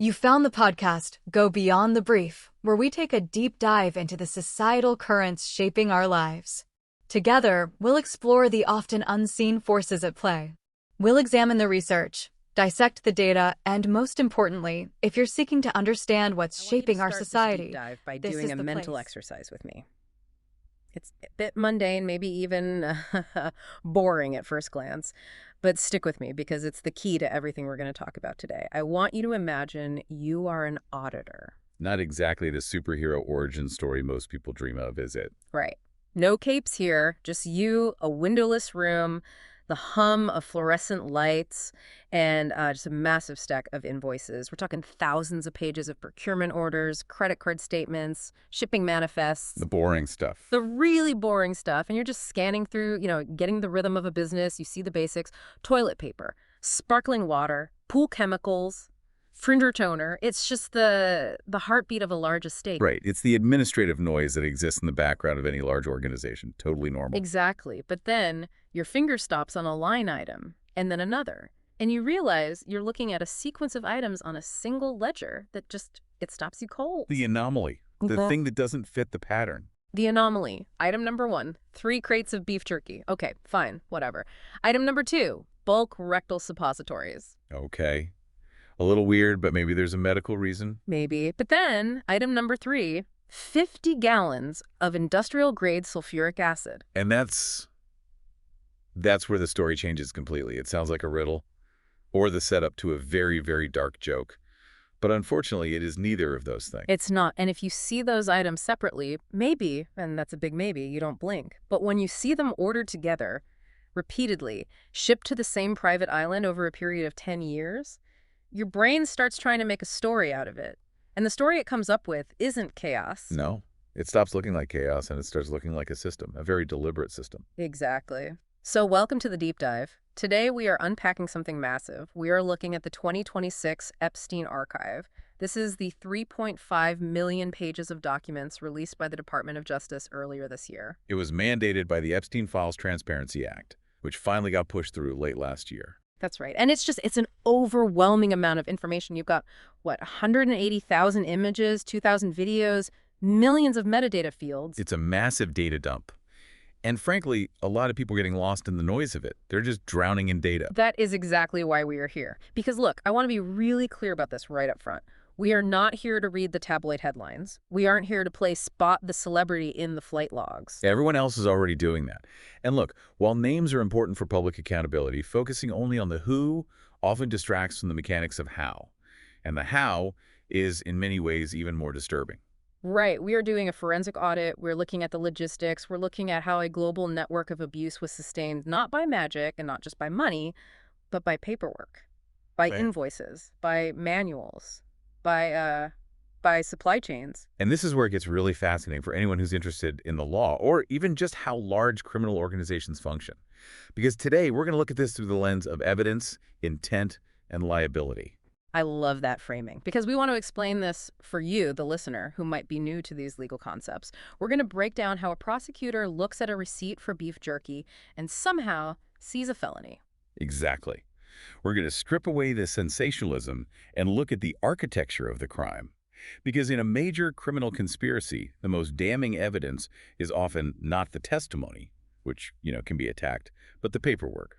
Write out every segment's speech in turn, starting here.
You found the podcast, Go Beyond the Brief, where we take a deep dive into the societal currents shaping our lives. Together, we'll explore the often unseen forces at play. We'll examine the research, dissect the data, and most importantly, if you're seeking to understand what's shaping our society, deep dive by this doing is a the mental place. exercise with me. It's a bit mundane, maybe even boring at first glance, but stick with me because it's the key to everything we're going to talk about today. I want you to imagine you are an auditor. Not exactly the superhero origin story most people dream of, is it? Right. No capes here, just you, a windowless room, the hum of fluorescent lights, and just a massive stack of invoices. We're talking thousands of pages of procurement orders, credit card statements, shipping manifests. The boring stuff. The really boring stuff, and you're just scanning through, getting the rhythm of a business. You see the basics: toilet paper, sparkling water, pool chemicals, Fringer toner. It's just the heartbeat of a large estate. Right. It's the administrative noise that exists in the background of any large organization. Totally normal. Exactly. But then your finger stops on a line item, and then another. And you realize you're looking at a sequence of items on a single ledger that it stops you cold. The anomaly. The thing that doesn't fit the pattern. The anomaly. Item number 1, 3 crates of beef jerky. Okay, fine, whatever. Item number 2, bulk rectal suppositories. Okay. A little weird, but maybe there's a medical reason. Maybe. But then, item number 3, 50 gallons of industrial-grade sulfuric acid. And that's where the story changes completely. It sounds like a riddle or the setup to a very, very dark joke. But unfortunately, it is neither of those things. It's not. And if you see those items separately, maybe, and that's a big maybe, you don't blink. But when you see them ordered together, repeatedly, shipped to the same private island over a period of 10 years, your brain starts trying to make a story out of it. And the story it comes up with isn't chaos. No. It stops looking like chaos and it starts looking like a system, a very deliberate system. Exactly. So welcome to the deep dive. Today we are unpacking something massive. We are looking at the 2026 Epstein Archive. This is the 3.5 million pages of documents released by the Department of Justice earlier this year. It was mandated by the Epstein Files Transparency Act, which finally got pushed through late last year. That's right. And it's an overwhelming amount of information. You've got, 180,000 images, 2,000 videos, millions of metadata fields. It's a massive data dump. And frankly, a lot of people are getting lost in the noise of it. They're just drowning in data. That is exactly why we are here. Because look, I want to be really clear about this right up front. We are not here to read the tabloid headlines. We aren't here to play spot the celebrity in the flight logs. Everyone else is already doing that. And look, while names are important for public accountability, focusing only on the who often distracts from the mechanics of how. And the how is, in many ways, even more disturbing. Right. We are doing a forensic audit. We're looking at the logistics. We're looking at how a global network of abuse was sustained not by magic and not just by money, but by paperwork, by invoices, by manuals, by supply chains. And this is where it gets really fascinating for anyone who's interested in the law or even just how large criminal organizations function. Because today we're going to look at this through the lens of evidence, intent, and liability. I love that framing because we want to explain this for you, the listener, who might be new to these legal concepts. We're going to break down how a prosecutor looks at a receipt for beef jerky and somehow sees a felony. Exactly. We're going to strip away the sensationalism and look at the architecture of the crime. Because in a major criminal conspiracy, the most damning evidence is often not the testimony, which, can be attacked, but the paperwork.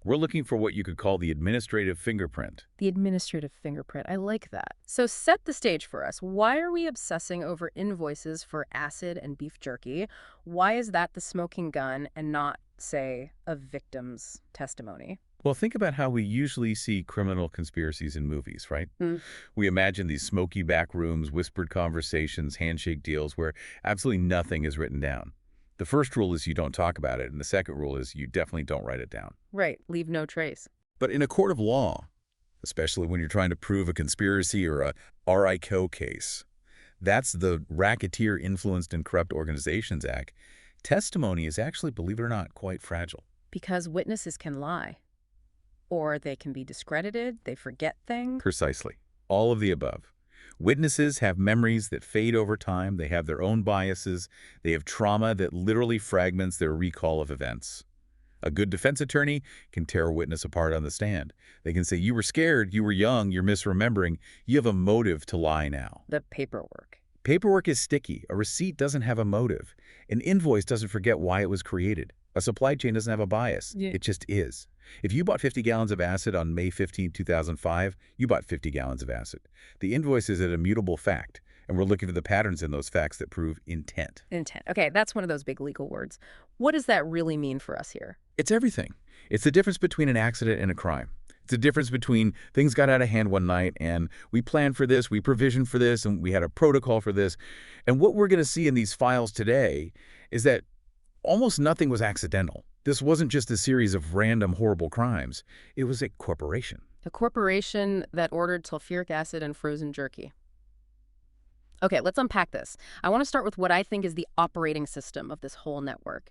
We're looking for what you could call the administrative fingerprint. The administrative fingerprint. I like that. So set the stage for us. Why are we obsessing over invoices for acid and beef jerky? Why is that the smoking gun and not, say, a victim's testimony? Well, think about how we usually see criminal conspiracies in movies, right? We imagine these smoky back rooms, whispered conversations, handshake deals where absolutely nothing is written down. The first rule is you don't talk about it, and the second rule is you definitely don't write it down. Right. Leave no trace. But in a court of law, especially when you're trying to prove a conspiracy or a RICO case, that's the Racketeer Influenced and Corrupt Organizations Act, testimony is actually, believe it or not, quite fragile. Because witnesses can lie. Or they can be discredited, they forget things. Precisely. All of the above. Witnesses have memories that fade over time. They have their own biases. They have trauma that literally fragments their recall of events. A good defense attorney can tear a witness apart on the stand. They can say, you were scared, you were young, you're misremembering, you have a motive to lie now. The paperwork. Paperwork is sticky. A receipt doesn't have a motive. An invoice doesn't forget why it was created. A supply chain doesn't have a bias. Yeah. It just is. If you bought 50 gallons of acid on May 15, 2005, you bought 50 gallons of acid. The invoice is an immutable fact, and we're looking for the patterns in those facts that prove intent. Intent. Okay, that's one of those big legal words. What does that really mean for us here? It's everything. It's the difference between an accident and a crime. It's the difference between things got out of hand one night and we planned for this, we provisioned for this, and we had a protocol for this. And what we're going to see in these files today is that almost nothing was accidental. This wasn't just a series of random horrible crimes. It was a corporation. A corporation that ordered sulfuric acid and frozen jerky. Okay, let's unpack this. I want to start with what I think is the operating system of this whole network.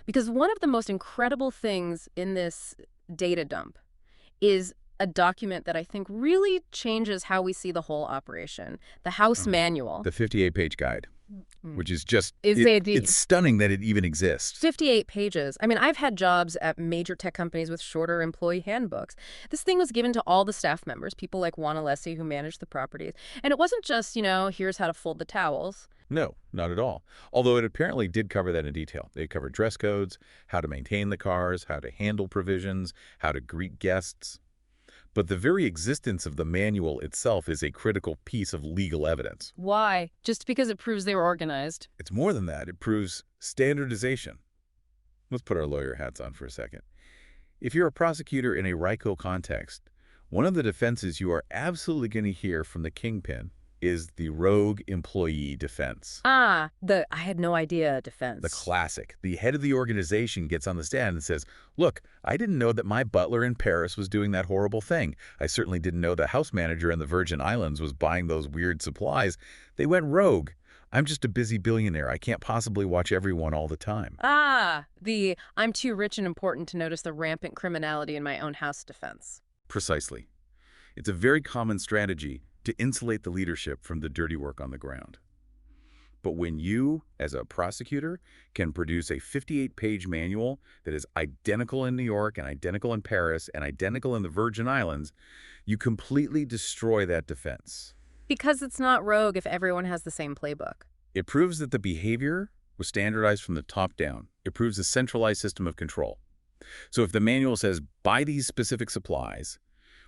Because one of the most incredible things in this data dump is a document that I think really changes how we see the whole operation. The House Manual. The 58-page guide, which is just, it's stunning that it even exists. 58 pages. I mean, I've had jobs at major tech companies with shorter employee handbooks. This thing was given to all the staff members, people like Juan Alessi who managed the properties. And it wasn't just, here's how to fold the towels. No, not at all. Although it apparently did cover that in detail. They covered dress codes, how to maintain the cars, how to handle provisions, how to greet guests. But the very existence of the manual itself is a critical piece of legal evidence. Why? Just because it proves they were organized? It's more than that. It proves standardization. Let's put our lawyer hats on for a second. If you're a prosecutor in a RICO context, one of the defenses you are absolutely going to hear from the kingpin is the rogue employee defense. I had no idea defense. The classic. The head of the organization gets on the stand and says, look, I didn't know that my butler in Paris was doing that horrible thing. I certainly didn't know the house manager in the Virgin Islands was buying those weird supplies. They went rogue. I'm just a busy billionaire. I can't possibly watch everyone all the time. I'm too rich and important to notice the rampant criminality in my own house defense. Precisely. It's a very common strategy to insulate the leadership from the dirty work on the ground. But when you, as a prosecutor, can produce a 58-page manual that is identical in New York and identical in Paris and identical in the Virgin Islands, you completely destroy that defense. Because it's not rogue if everyone has the same playbook. It proves that the behavior was standardized from the top down. It proves a centralized system of control. So if the manual says, buy these specific supplies,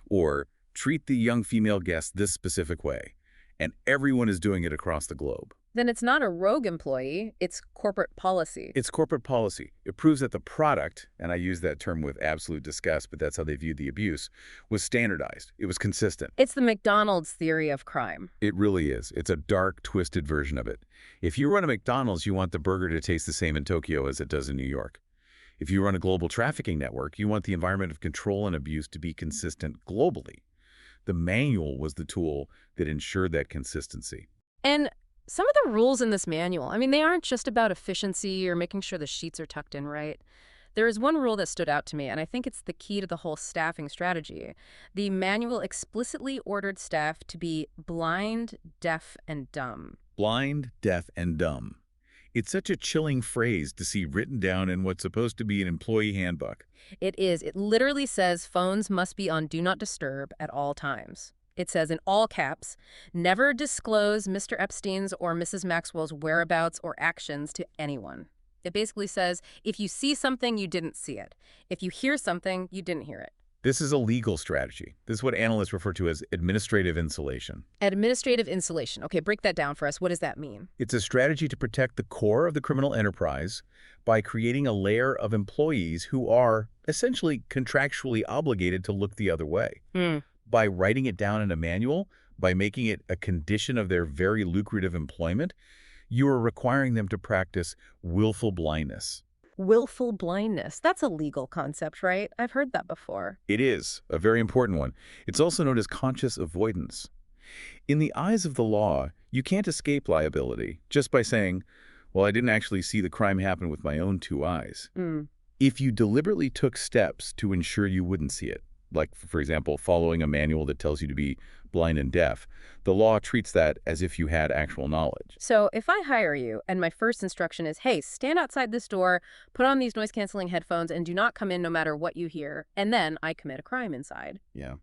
or treat the young female guest this specific way, and everyone is doing it across the globe, then it's not a rogue employee, it's corporate policy. It's corporate policy. It proves that the product, and I use that term with absolute disgust, but that's how they viewed the abuse, was standardized. It was consistent. It's the McDonald's theory of crime. It really is. It's a dark, twisted version of it. If you run a McDonald's, you want the burger to taste the same in Tokyo as it does in New York. If you run a global trafficking network, you want the environment of control and abuse to be consistent globally. The manual was the tool that ensured that consistency. And some of the rules in this manual, they aren't just about efficiency or making sure the sheets are tucked in right. There is one rule that stood out to me, and I think it's the key to the whole staffing strategy. The manual explicitly ordered staff to be blind, deaf, and dumb. Blind, deaf, and dumb. It's such a chilling phrase to see written down in what's supposed to be an employee handbook. It is. It literally says phones must be on Do Not Disturb at all times. It says in all caps, never disclose Mr. Epstein's or Mrs. Maxwell's whereabouts or actions to anyone. It basically says, if you see something, you didn't see it. If you hear something, you didn't hear it. This is a legal strategy. This is what analysts refer to as administrative insulation. Administrative insulation. Okay, break that down for us. What does that mean? It's a strategy to protect the core of the criminal enterprise by creating a layer of employees who are essentially contractually obligated to look the other way. By writing it down in a manual, by making it a condition of their very lucrative employment, you are requiring them to practice willful blindness. Willful blindness. That's a legal concept, right? I've heard that before. It is a very important one. It's also known as conscious avoidance. In the eyes of the law, you can't escape liability just by saying, well, I didn't actually see the crime happen with my own two eyes. If you deliberately took steps to ensure you wouldn't see it, like, for example, following a manual that tells you to be blind and deaf, the law treats that as if you had actual knowledge. So if I hire you and my first instruction is, hey, stand outside this door, put on these noise-canceling headphones, and do not come in no matter what you hear, and then I commit a crime inside. Yeah,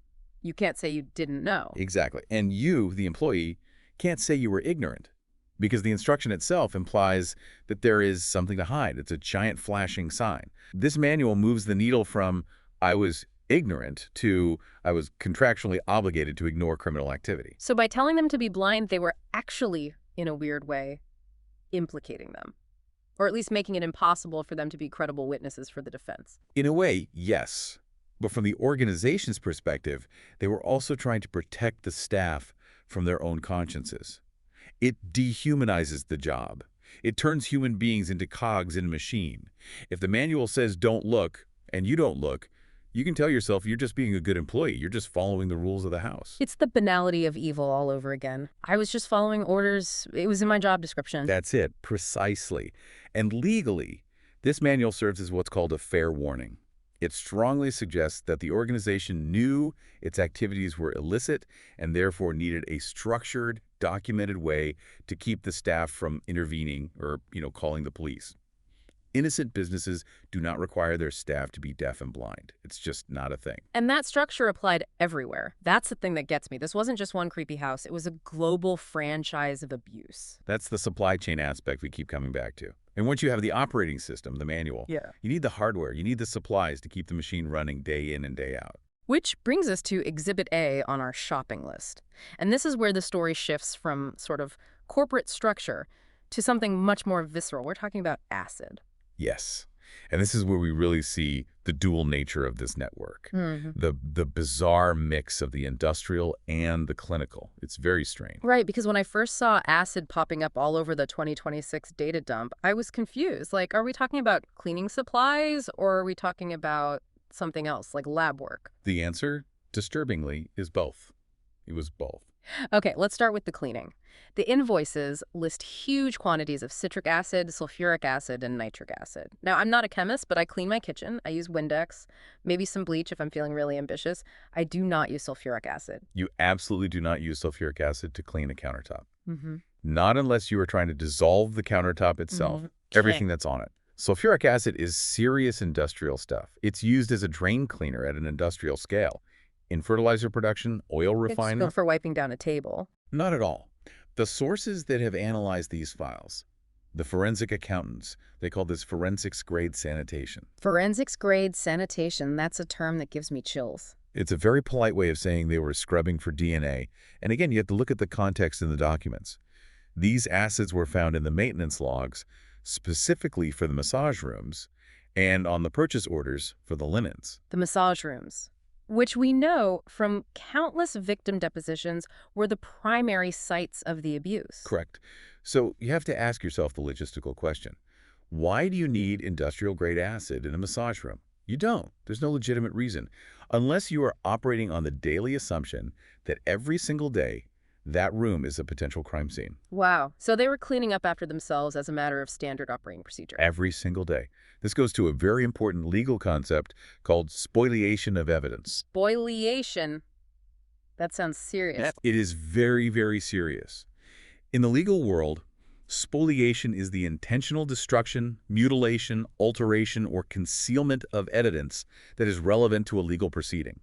You can't say you didn't know. exactly. And you, the employee, can't say you were ignorant because the instruction itself implies that there is something to hide. It's a giant flashing sign. This manual moves the needle from I was ignorant to I was contractually obligated to ignore criminal activity. So by telling them to be blind, they were actually, in a weird way, implicating them. Or at least making it impossible for them to be credible witnesses for the defense. In a way, yes. But from the organization's perspective, they were also trying to protect the staff from their own consciences. It dehumanizes the job. It turns human beings into cogs in a machine. If the manual says don't look, and you don't look, you can tell yourself you're just being a good employee. You're just following the rules of the house. It's the banality of evil all over again. I was just following orders. It was in my job description. That's it, precisely. And legally, this manual serves as what's called a fair warning. It strongly suggests that the organization knew its activities were illicit and therefore needed a structured, documented way to keep the staff from intervening or, calling the police. Innocent businesses do not require their staff to be deaf and blind. It's just not a thing. And that structure applied everywhere. That's the thing that gets me. This wasn't just one creepy house. It was a global franchise of abuse. That's the supply chain aspect we keep coming back to. And once you have the operating system, the manual, you need the hardware, you need the supplies to keep the machine running day in and day out. Which brings us to Exhibit A on our shopping list. And this is where the story shifts from sort of corporate structure to something much more visceral. We're talking about acid. Yes. And this is where we really see the dual nature of this network, the bizarre mix of the industrial and the clinical. It's very strange. Right, because when I first saw acid popping up all over the 2026 data dump, I was confused. Like, are we talking about cleaning supplies or are we talking about something else, like lab work? The answer, disturbingly, is both. It was both. Okay, let's start with the cleaning. The invoices list huge quantities of citric acid, sulfuric acid, and nitric acid. Now, I'm not a chemist, but I clean my kitchen. I use Windex, maybe some bleach if I'm feeling really ambitious. I do not use sulfuric acid. You absolutely do not use sulfuric acid to clean a countertop. Not unless you are trying to dissolve the countertop itself, everything that's on it. Sulfuric acid is serious industrial stuff. It's used as a drain cleaner at an industrial scale. In fertilizer production, oil refining. It's for wiping down a table. Not at all. The sources that have analyzed these files, the forensic accountants, they call this forensics-grade sanitation. Forensics-grade sanitation, that's a term that gives me chills. It's a very polite way of saying they were scrubbing for DNA. And again, you have to look at the context in the documents. These acids were found in the maintenance logs, specifically for the massage rooms, and on the purchase orders for the linens. The massage rooms, which we know from countless victim depositions were the primary sites of the abuse. Correct. So you have to ask yourself the logistical question. Why do you need industrial-grade acid in a massage room? You don't. There's no legitimate reason. Unless you are operating on the daily assumption that every single day, that room is a potential crime scene. Wow. So they were cleaning up after themselves as a matter of standard operating procedure. Every single day. This goes to a very important legal concept called spoliation of evidence. Spoliation? That sounds serious. It is very, very serious. In the legal world, spoliation is the intentional destruction, mutilation, alteration, or concealment of evidence that is relevant to a legal proceeding.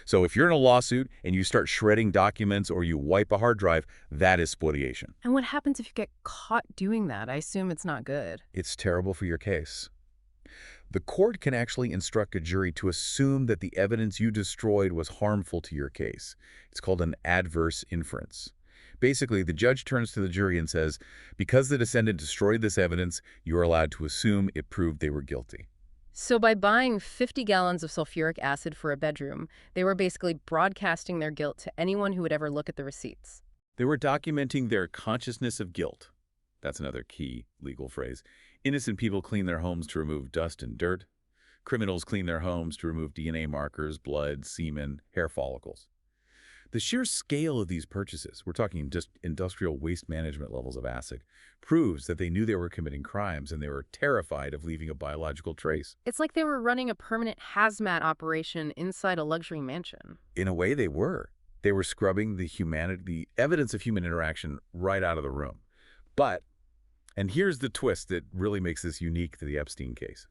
So if you're in a lawsuit and you start shredding documents or you wipe a hard drive, that is spoliation. And what happens if you get caught doing that? I assume it's not good. It's terrible for your case. The court can actually instruct a jury to assume that the evidence you destroyed was harmful to your case. It's called an adverse inference. Basically, the judge turns to the jury and says, because the defendant destroyed this evidence, you are allowed to assume it proved they were guilty. So by buying 50 gallons of sulfuric acid for a bedroom, they were basically broadcasting their guilt to anyone who would ever look at the receipts. They were documenting their consciousness of guilt. That's another key legal phrase. Innocent people clean their homes to remove dust and dirt. Criminals clean their homes to remove DNA markers, blood, semen, hair follicles. The sheer scale of these purchases, we're talking just industrial waste management levels of acid, proves that they knew they were committing crimes and they were terrified of leaving a biological trace. It's like they were running a permanent hazmat operation inside a luxury mansion. In a way, they were. They were scrubbing the evidence of human interaction right out of the room. But, and here's the twist that really makes this unique to the Epstein case.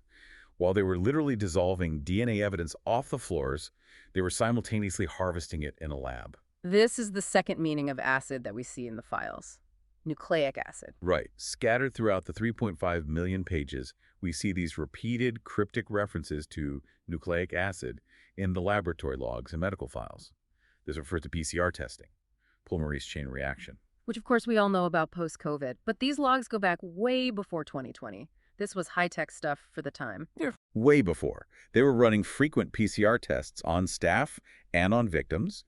While they were literally dissolving DNA evidence off the floors, they were simultaneously harvesting it in a lab. This is the second meaning of acid that we see in the files. Nucleic acid. Right. Scattered throughout the 3.5 million pages, we see these repeated cryptic references to nucleic acid in the laboratory logs and medical files. This refers to PCR testing, polymerase chain reaction. Which, of course, we all know about post-COVID. But these logs go back way before 2020. This was high-tech stuff for the time. Way before. They were running frequent PCR tests on staff and on victims,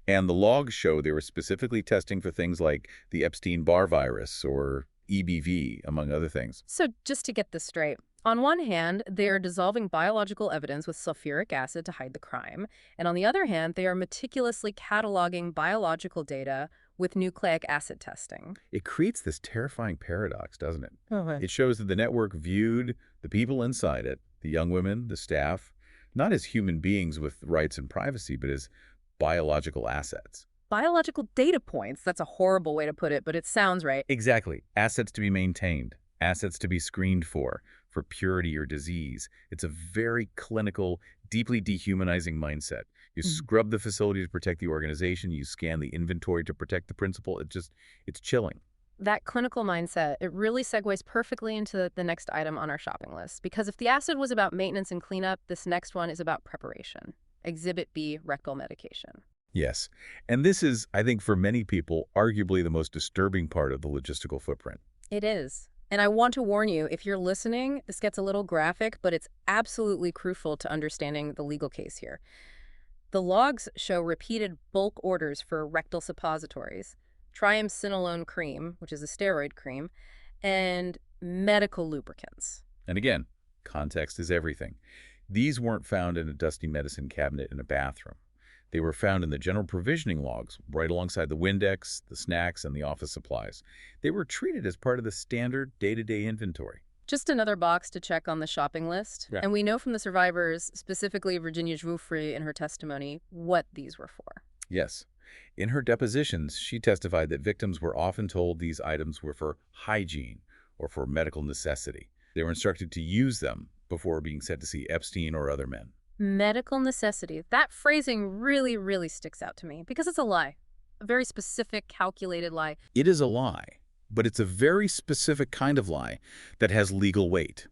and the logs show they were specifically testing for things like the Epstein-Barr virus or EBV, among other things. So just to get this straight, on one hand, they are dissolving biological evidence with sulfuric acid to hide the crime, and on the other hand, they are meticulously cataloging biological data with nucleic acid testing. It creates this terrifying paradox, doesn't it? Okay. It shows that the network viewed the people inside it, the young women, the staff, not as human beings with rights and privacy, but as biological assets. Biological data points, that's a horrible way to put it, but it sounds right. Exactly. Assets to be maintained, assets to be screened for purity or disease. It's a very clinical, deeply dehumanizing mindset. You scrub the facility to protect the organization, you scan the inventory to protect the principal. It's chilling. That clinical mindset, it really segues perfectly into the next item on our shopping list. Because if the acid was about maintenance and cleanup, this next one is about preparation. Exhibit B, rectal medication. Yes. And this is, I think, for many people, arguably the most disturbing part of the logistical footprint. It is. And I want to warn you, if you're listening, this gets a little graphic, but it's absolutely crucial to understanding the legal case here. The logs show repeated bulk orders for rectal suppositories, triamcinolone cream, which is a steroid cream, and medical lubricants. And again, context is everything. These weren't found in a dusty medicine cabinet in a bathroom. They were found in the general provisioning logs, right alongside the Windex, the snacks, and the office supplies. They were treated as part of the standard day-to-day inventory. Just another box to check on the shopping list. Yeah. And we know from the survivors, specifically Virginia Jouffre in her testimony, what these were for. Yes. In her depositions, she testified that victims were often told these items were for hygiene or for medical necessity. They were instructed to use them before being sent to see Epstein or other men. Medical necessity. That phrasing really, really sticks out to me because it's a lie. A very specific, calculated lie. It is a lie, but it's a very specific kind of lie that has legal weight.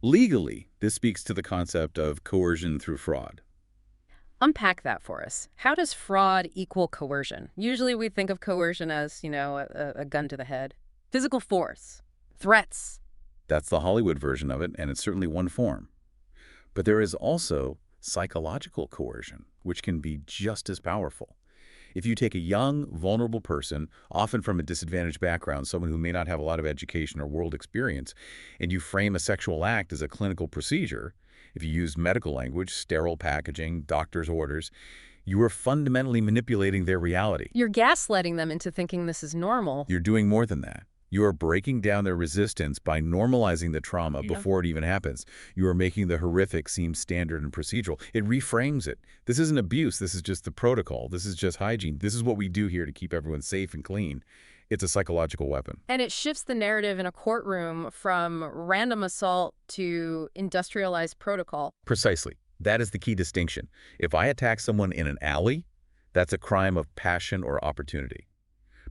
Legally, this speaks to the concept of coercion through fraud. Unpack that for us. How does fraud equal coercion? Usually we think of coercion as, a gun to the head. Physical force. Threats. That's the Hollywood version of it, and it's certainly one form. But there is also psychological coercion, which can be just as powerful. If you take a young, vulnerable person, often from a disadvantaged background, someone who may not have a lot of education or world experience, and you frame a sexual act as a clinical procedure, if you use medical language, sterile packaging, doctor's orders, you are fundamentally manipulating their reality. You're gaslighting them into thinking this is normal. You're doing more than that. You are breaking down their resistance by normalizing the trauma before it even happens. You are making the horrific seem standard and procedural. It reframes it. This isn't abuse. This is just the protocol. This is just hygiene. This is what we do here to keep everyone safe and clean. It's a psychological weapon. And it shifts the narrative in a courtroom from random assault to industrialized protocol. Precisely. That is the key distinction. If I attack someone in an alley, that's a crime of passion or opportunity.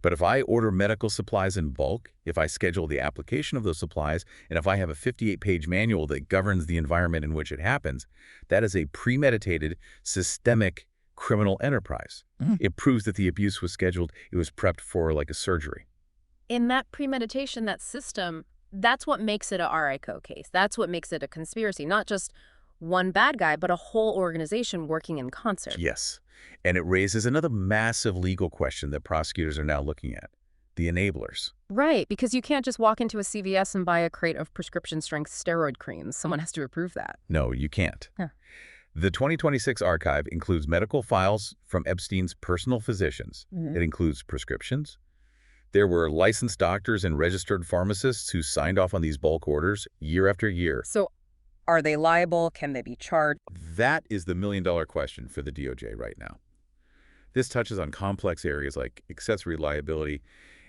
But if I order medical supplies in bulk, if I schedule the application of those supplies, and if I have a 58-page manual that governs the environment in which it happens, that is a premeditated, systemic criminal enterprise. It proves that the abuse was scheduled. It was prepped for like a surgery. In that premeditation, that system, that's what makes it a RICO case. That's what makes it a conspiracy, not just one bad guy, but a whole organization working in concert. Yes. And it raises another massive legal question that prosecutors are now looking at. The enablers. Right, because you can't just walk into a CVS and buy a crate of prescription-strength steroid creams. Someone has to approve that. No, you can't. Huh. The 2026 archive includes medical files from Epstein's personal physicians. It includes prescriptions. There were licensed doctors and registered pharmacists who signed off on these bulk orders year after year. So are they liable? Can they be charged? That is the million-dollar question for the DOJ right now. This touches on complex areas like accessory liability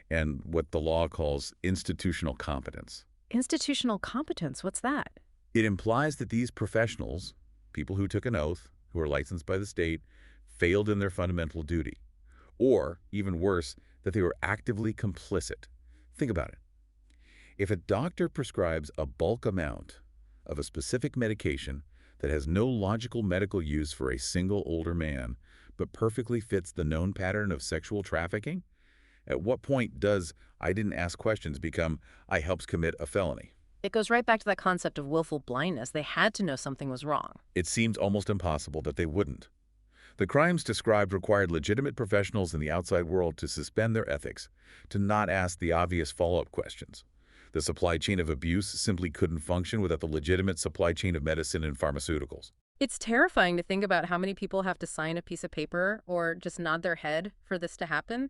and what the law calls institutional competence. Institutional competence, what's that? It implies that these professionals, people who took an oath, who are licensed by the state, failed in their fundamental duty. Or, even worse, that they were actively complicit. Think about it. If a doctor prescribes a bulk amount of a specific medication that has no logical medical use for a single older man, but perfectly fits the known pattern of sexual trafficking, at what point does "I didn't ask questions" become "I helped commit a felony"? It goes right back to that concept of willful blindness. They had to know something was wrong. It seems almost impossible that they wouldn't. The crimes described required legitimate professionals in the outside world to suspend their ethics, to not ask the obvious follow-up questions. The supply chain of abuse simply couldn't function without the legitimate supply chain of medicine and pharmaceuticals. It's terrifying to think about how many people have to sign a piece of paper or just nod their head for this to happen.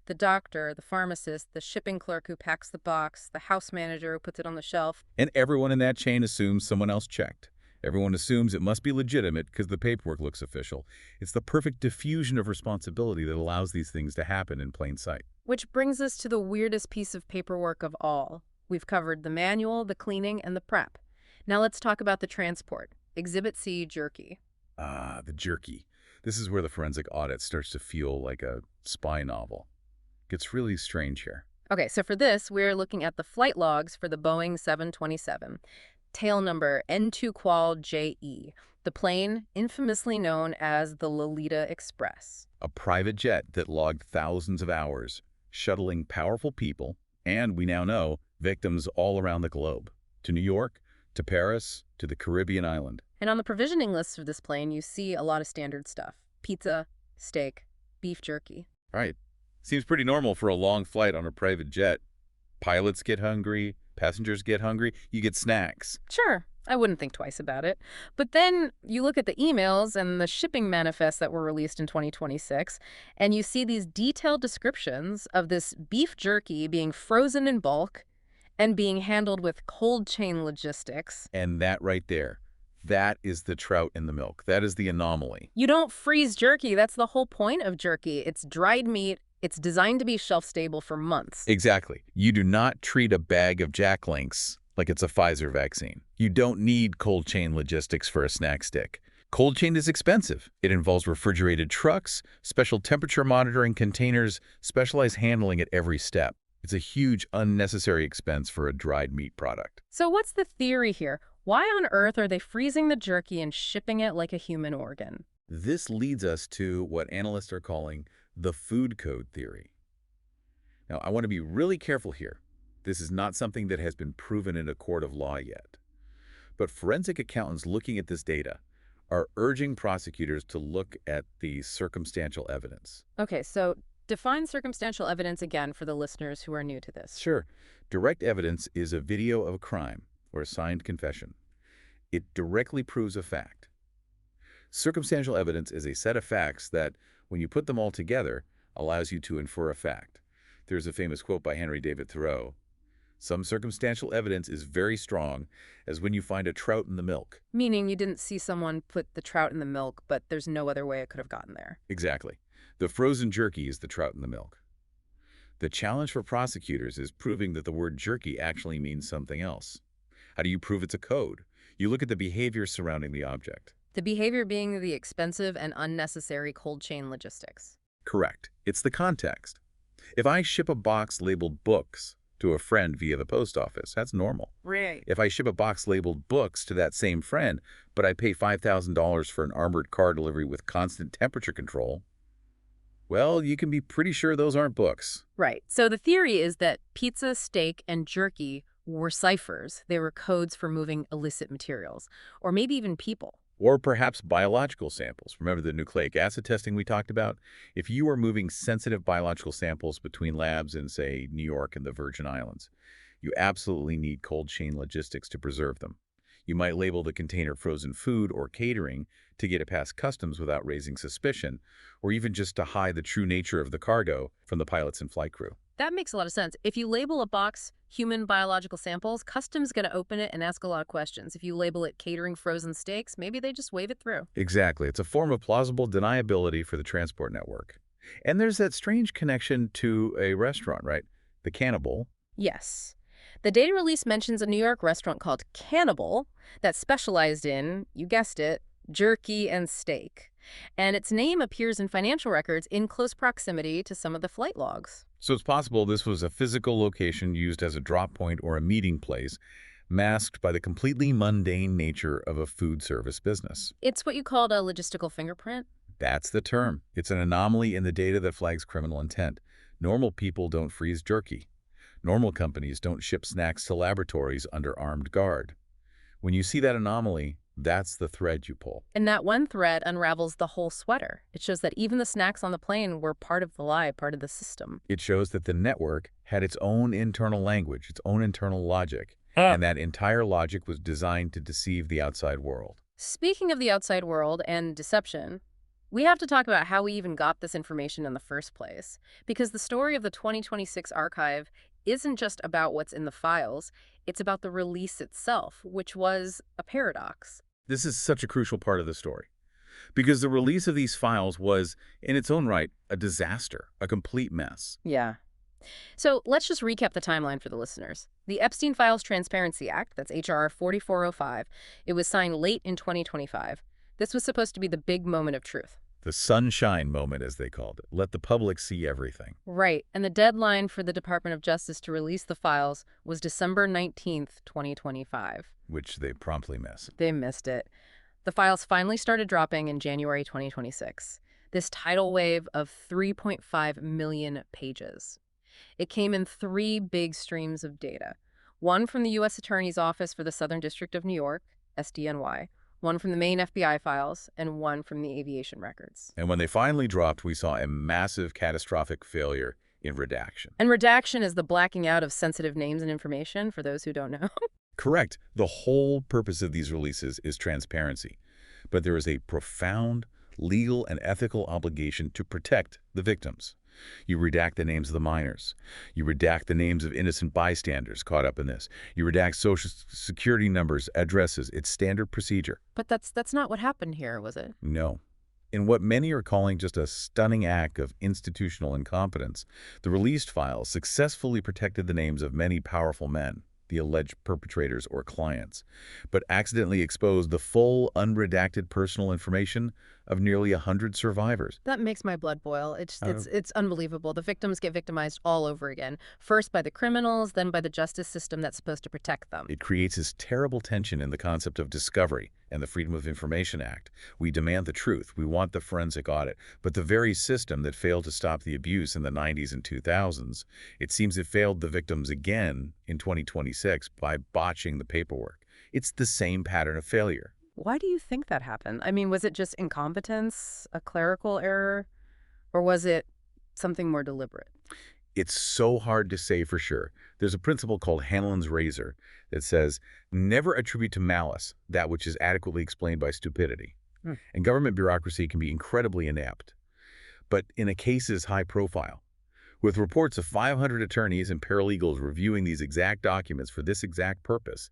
The doctor, the pharmacist, the shipping clerk who packs the box, the house manager who puts it on the shelf. And everyone in that chain assumes someone else checked. Everyone assumes it must be legitimate because the paperwork looks official. It's the perfect diffusion of responsibility that allows these things to happen in plain sight. Which brings us to the weirdest piece of paperwork of all. We've covered the manual, the cleaning, and the prep. Now let's talk about the transport. Exhibit C, jerky. Ah, the jerky. This is where the forensic audit starts to feel like a spy novel. Gets really strange here. Okay, so for this, we're looking at the flight logs for the Boeing 727. Tail number N2QualJE, the plane infamously known as the Lolita Express. A private jet that logged thousands of hours, shuttling powerful people, and we now know, victims all around the globe. To New York, to Paris, to the Caribbean island. And on the provisioning list of this plane, you see a lot of standard stuff. Pizza, steak, beef jerky. Right. Seems pretty normal for a long flight on a private jet. Pilots get hungry, passengers get hungry, you get snacks. Sure, I wouldn't think twice about it. But then you look at the emails and the shipping manifests that were released in 2026, and you see these detailed descriptions of this beef jerky being frozen in bulk and being handled with cold chain logistics. And that right there, that is the trout in the milk. That is the anomaly. You don't freeze jerky. That's the whole point of jerky. It's dried meat. It's designed to be shelf-stable for months. Exactly. You do not treat a bag of Jack Links like it's a Pfizer vaccine. You don't need cold chain logistics for a snack stick. Cold chain is expensive. It involves refrigerated trucks, special temperature monitoring containers, specialized handling at every step. It's a huge, unnecessary expense for a dried meat product. So what's the theory here? Why on earth are they freezing the jerky and shipping it like a human organ? This leads us to what analysts are calling the food code theory. Now, I want to be really careful here. This is not something that has been proven in a court of law yet. But forensic accountants looking at this data are urging prosecutors to look at the circumstantial evidence. Okay, so define circumstantial evidence again for the listeners who are new to this. Sure. Direct evidence is a video of a crime or a signed confession. It directly proves a fact. Circumstantial evidence is a set of facts that, when you put them all together, allows you to infer a fact. There's a famous quote by Henry David Thoreau: "Some circumstantial evidence is very strong, as when you find a trout in the milk." Meaning you didn't see someone put the trout in the milk, but there's no other way it could have gotten there. Exactly. The frozen jerky is the trout in the milk. The challenge for prosecutors is proving that the word jerky actually means something else. How do you prove it's a code? You look at the behavior surrounding the object. The behavior being the expensive and unnecessary cold chain logistics. Correct. It's the context. If I ship a box labeled books to a friend via the post office, that's normal. Right. If I ship a box labeled books to that same friend, but I pay $5,000 for an armored car delivery with constant temperature control, well, you can be pretty sure those aren't books. Right. So the theory is that pizza, steak, and jerky were ciphers. They were codes for moving illicit materials, or maybe even people. Or perhaps biological samples. Remember the nucleic acid testing we talked about? If you are moving sensitive biological samples between labs in, say, New York and the Virgin Islands, you absolutely need cold chain logistics to preserve them. You might label the container frozen food or catering to get it past customs without raising suspicion, or even just to hide the true nature of the cargo from the pilots and flight crew. That makes a lot of sense. If you label a box human biological samples, customs going to open it and ask a lot of questions. If you label it catering frozen steaks, maybe they just wave it through. Exactly. It's a form of plausible deniability for the transport network. And there's that strange connection to a restaurant, right? The Cannibal. Yes. The data release mentions a New York restaurant called Cannibal that specialized in, you guessed it, jerky and steak. And its name appears in financial records in close proximity to some of the flight logs. So it's possible this was a physical location used as a drop point or a meeting place, masked by the completely mundane nature of a food service business. It's what you called a logistical fingerprint. That's the term. It's an anomaly in the data that flags criminal intent. Normal people don't freeze jerky. Normal companies don't ship snacks to laboratories under armed guard. When you see that anomaly, that's the thread you pull. And that one thread unravels the whole sweater. It shows that even the snacks on the plane were part of the lie, part of the system. It shows that the network had its own internal language, its own internal logic, and that entire logic was designed to deceive the outside world. Speaking of the outside world and deception, we have to talk about how we even got this information in the first place. Because the story of the 2026 archive isn't just about what's in the files, it's about the release itself, which was a paradox. This is such a crucial part of the story, because the release of these files was, in its own right, a disaster, a complete mess. Yeah. So let's just recap the timeline for the listeners. The Epstein Files Transparency Act, that's H.R. 4405, it was signed late in 2025. This was supposed to be the big moment of truth. The sunshine moment, as they called it. Let the public see everything. Right, and the deadline for the Department of Justice to release the files was December 19th, 2025. Which they promptly missed. They missed it. The files finally started dropping in January 2026. This tidal wave of 3.5 million pages. It came in 3 big streams of data. One from the U.S. Attorney's Office for the Southern District of New York, SDNY, one from the main FBI files, and one from the aviation records. And when they finally dropped, we saw a massive catastrophic failure in redaction. And redaction is the blacking out of sensitive names and information, for those who don't know. Correct. The whole purpose of these releases is transparency. But there is a profound legal and ethical obligation to protect the victims. You redact the names of the minors. You redact the names of innocent bystanders caught up in this. You redact social security numbers, addresses. It's standard procedure. But that's not what happened here, was it? No. In what many are calling just a stunning act of institutional incompetence, the released files successfully protected the names of many powerful men, the alleged perpetrators or clients, but accidentally exposed the full, unredacted personal information of nearly 100 survivors. That makes my blood boil. It's unbelievable. The victims get victimized all over again, first by the criminals, then by the justice system that's supposed to protect them. It creates this terrible tension in the concept of discovery and the Freedom of Information Act. We demand the truth. We want the forensic audit. But the very system that failed to stop the abuse in the 90s and 2000s, it seems it failed the victims again in 2026 by botching the paperwork. It's the same pattern of failure. Why do you think that happened? I mean, was it just incompetence, a clerical error, or was it something more deliberate? It's so hard to say for sure. There's a principle called Hanlon's razor that says, never attribute to malice that which is adequately explained by stupidity. And government bureaucracy can be incredibly inept. But in a case as high profile, with reports of 500 attorneys and paralegals reviewing these exact documents for this exact purpose,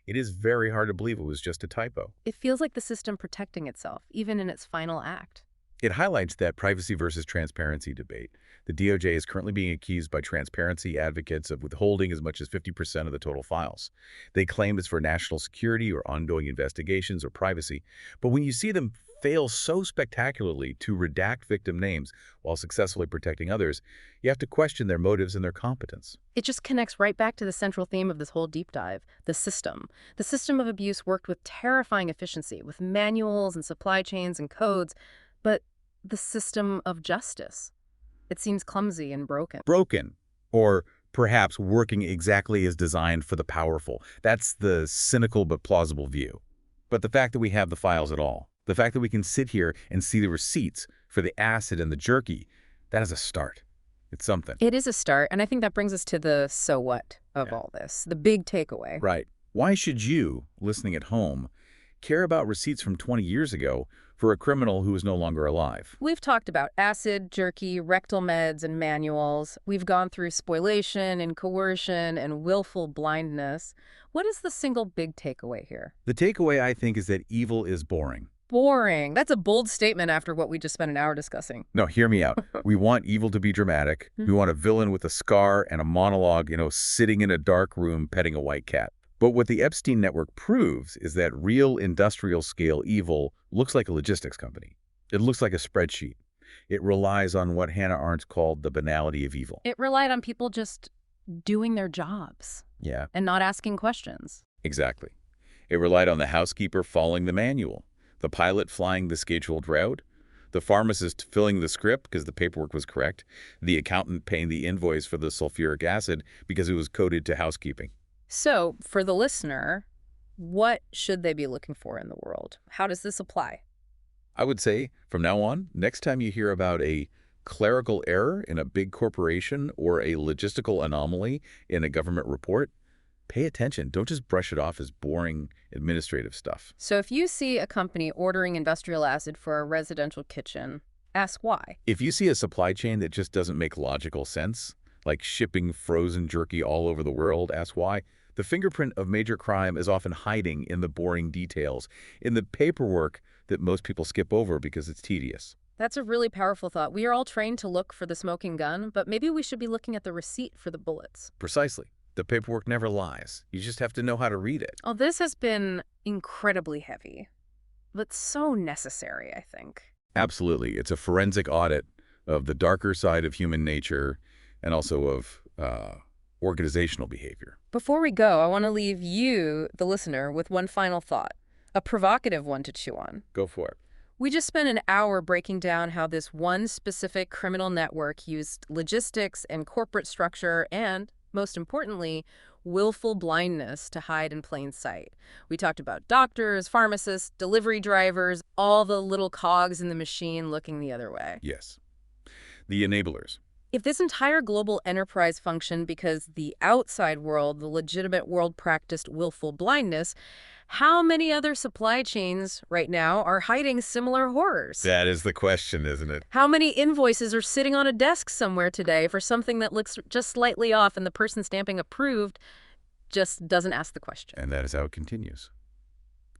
it is very hard to believe it was just a typo. It feels like the system protecting itself, even in its final act. It highlights that privacy versus transparency debate. The DOJ is currently being accused by transparency advocates of withholding as much as 50% of the total files. They claim it's for national security or ongoing investigations or privacy. But when you see them fail so spectacularly to redact victim names while successfully protecting others, you have to question their motives and their competence. It just connects right back to the central theme of this whole deep dive, the system. The system of abuse worked with terrifying efficiency, with manuals and supply chains and codes, but the system of justice, it seems clumsy and broken. Broken, or perhaps working exactly as designed for the powerful. That's the cynical but plausible view. But the fact that we have the files at all, the fact that we can sit here and see the receipts for the acid and the jerky, that is a start. It's something. It is a start, and I think that brings us to the so what of all this, the big takeaway. Right. Why should you, listening at home, care about receipts from 20 years ago for a criminal who is no longer alive. We've talked about acid, jerky, rectal meds, and manuals. We've gone through spoliation and coercion and willful blindness. What is the single big takeaway here? The takeaway, I think, is that evil is boring. Boring. That's a bold statement after what we just spent an hour discussing. No, hear me out. We want evil to be dramatic. We want a villain with a scar and a monologue, sitting in a dark room petting a white cat. But what the Epstein network proves is that real industrial-scale evil looks like a logistics company. It looks like a spreadsheet. It relies on what Hannah Arendt called the banality of evil. It relied on people just doing their jobs. Yeah. And not asking questions. Exactly. It relied on the housekeeper following the manual, the pilot flying the scheduled route, the pharmacist filling the script because the paperwork was correct, the accountant paying the invoice for the sulfuric acid because it was coded to housekeeping. So, for the listener, what should they be looking for in the world? How does this apply? I would say, from now on, next time you hear about a clerical error in a big corporation or a logistical anomaly in a government report, pay attention. Don't just brush it off as boring administrative stuff. So if you see a company ordering industrial acid for a residential kitchen, ask why. If you see a supply chain that just doesn't make logical sense, like shipping frozen jerky all over the world, ask why. The fingerprint of major crime is often hiding in the boring details, in the paperwork that most people skip over because it's tedious. That's a really powerful thought. We are all trained to look for the smoking gun, but maybe we should be looking at the receipt for the bullets. Precisely. The paperwork never lies. You just have to know how to read it. Oh, this has been incredibly heavy, but so necessary, I think. Absolutely. It's a forensic audit of the darker side of human nature and also of organizational behavior. Before we go, I want to leave you, the listener, with one final thought, a provocative one to chew on. Go for it. We just spent an hour breaking down how this one specific criminal network used logistics and corporate structure and, most importantly, willful blindness to hide in plain sight. We talked about doctors, pharmacists, delivery drivers, all the little cogs in the machine looking the other way. Yes. The enablers. If this entire global enterprise functioned because the outside world, the legitimate world, practiced willful blindness, how many other supply chains right now are hiding similar horrors? That is the question, isn't it? How many invoices are sitting on a desk somewhere today for something that looks just slightly off and the person stamping approved just doesn't ask the question? And that is how it continues.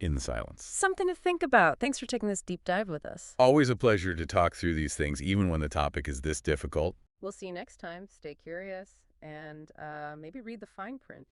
In the silence. Something to think about. Thanks for taking this deep dive with us. Always a pleasure to talk through these things, even when the topic is this difficult. We'll see you next time. Stay curious and maybe read the fine print.